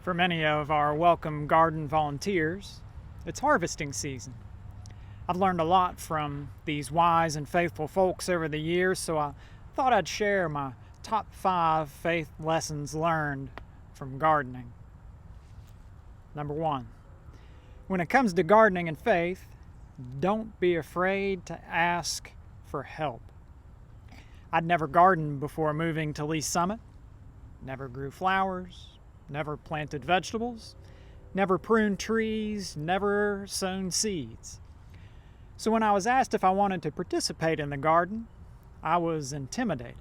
For many of our welcome garden volunteers, it's harvesting season. I've learned a lot from these wise and faithful folks over the years, so I thought I'd share my top 5 faith lessons learned from gardening. Number 1, when it comes to gardening and faith, don't be afraid to ask for help. I'd never gardened before moving to Lee Summit, never grew flowers, never planted vegetables, never pruned trees, never sown seeds. So when I was asked if I wanted to participate in the garden, I was intimidated.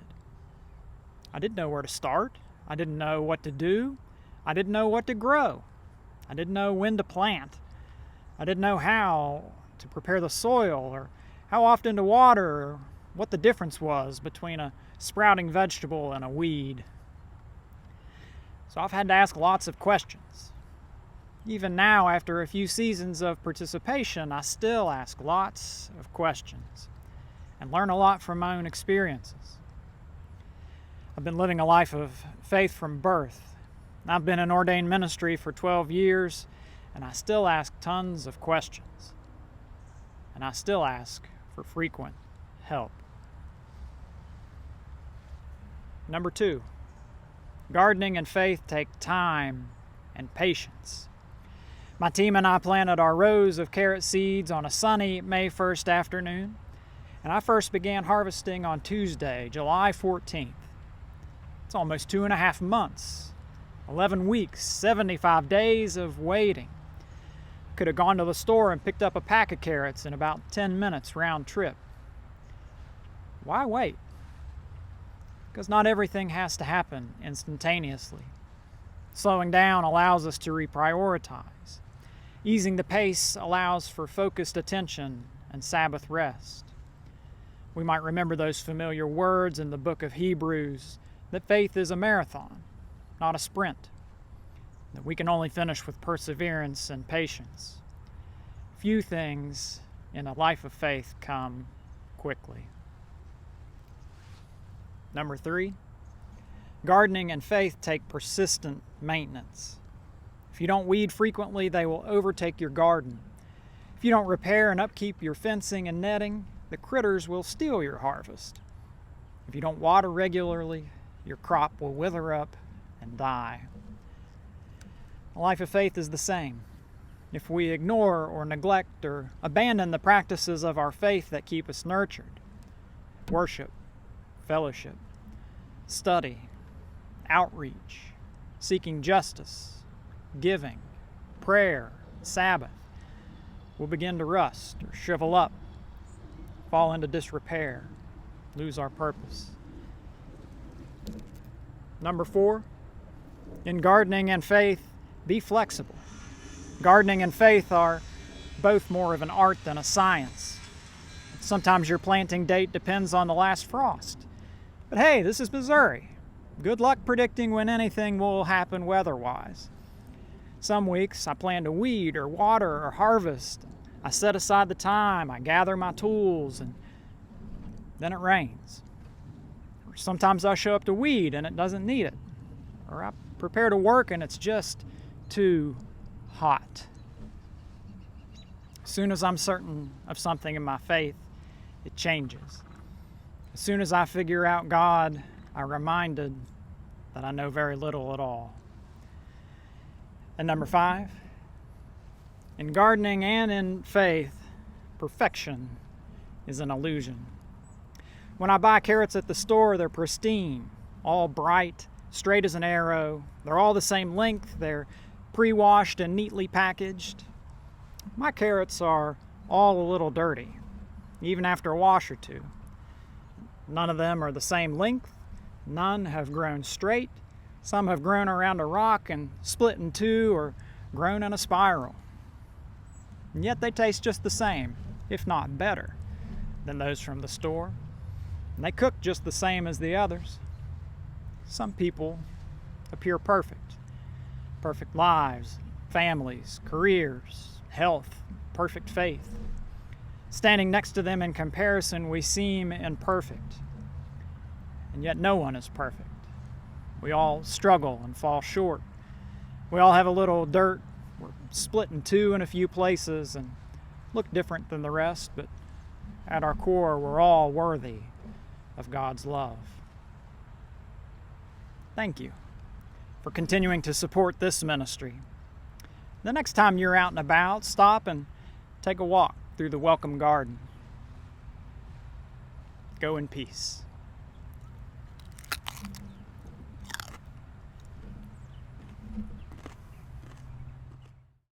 I didn't know where to start. I didn't know what to do. I didn't know what to grow. I didn't know when to plant. I didn't know how to prepare the soil or how often to water or what the difference was between a sprouting vegetable and a weed. So I've had to ask lots of questions. Even now, after a few seasons of participation, I still ask lots of questions and learn a lot from my own experiences. I've been living a life of faith from birth. I've been in ordained ministry for 12 years, and I still ask tons of questions. And I still ask for frequent help. Number 2, gardening and faith take time and patience. My team and I planted our rows of carrot seeds on a sunny May 1st afternoon, and I first began harvesting on Tuesday, July 14th. It's almost 2.5 months, 11 weeks, 75 days of waiting. Could have gone to the store and picked up a pack of carrots in about 10 minutes round trip. Why wait? Because not everything has to happen instantaneously. Slowing down allows us to reprioritize. Easing the pace allows for focused attention and Sabbath rest. We might remember those familiar words in the book of Hebrews, that faith is a marathon, not a sprint, that we can only finish with perseverance and patience. Few things in a life of faith come quickly. Number 3, gardening and faith take persistent maintenance. If you don't weed frequently, they will overtake your garden. If you don't repair and upkeep your fencing and netting, the critters will steal your harvest. If you don't water regularly, your crop will wither up and die. A life of faith is the same. If we ignore or neglect or abandon the practices of our faith that keep us nurtured, worship, fellowship, study, outreach, seeking justice, giving, prayer, Sabbath, we'll begin to rust or shrivel up, fall into disrepair, lose our purpose. Number 4, in gardening and faith, be flexible. Gardening and faith are both more of an art than a science. Sometimes your planting date depends on the last frost. But hey, this is Missouri. Good luck predicting when anything will happen weather-wise. Some weeks I plan to weed or water or harvest. I set aside the time, I gather my tools, and then it rains. Or sometimes I show up to weed and it doesn't need it. Or I prepare to work and it's just too hot. As soon as I'm certain of something in my faith, it changes. As soon as I figure out God, I'm reminded that I know very little at all. And number 5, in gardening and in faith, perfection is an illusion. When I buy carrots at the store, they're pristine, all bright, straight as an arrow. They're all the same length. They're pre-washed and neatly packaged. My carrots are all a little dirty, even after a wash or two. None of them are the same length. None have grown straight. Some have grown around a rock and split in two or grown in a spiral. And yet they taste just the same, if not better, than those from the store. And they cook just the same as the others. Some people appear perfect. Perfect lives, families, careers, health, perfect faith. Standing next to them in comparison, we seem imperfect. And yet no one is perfect. We all struggle and fall short. We all have a little dirt. We're split in two in a few places and look different than the rest, but at our core, we're all worthy of God's love. Thank you for continuing to support this ministry. The next time you're out and about, stop and take a walk through the welcome garden. Go in peace.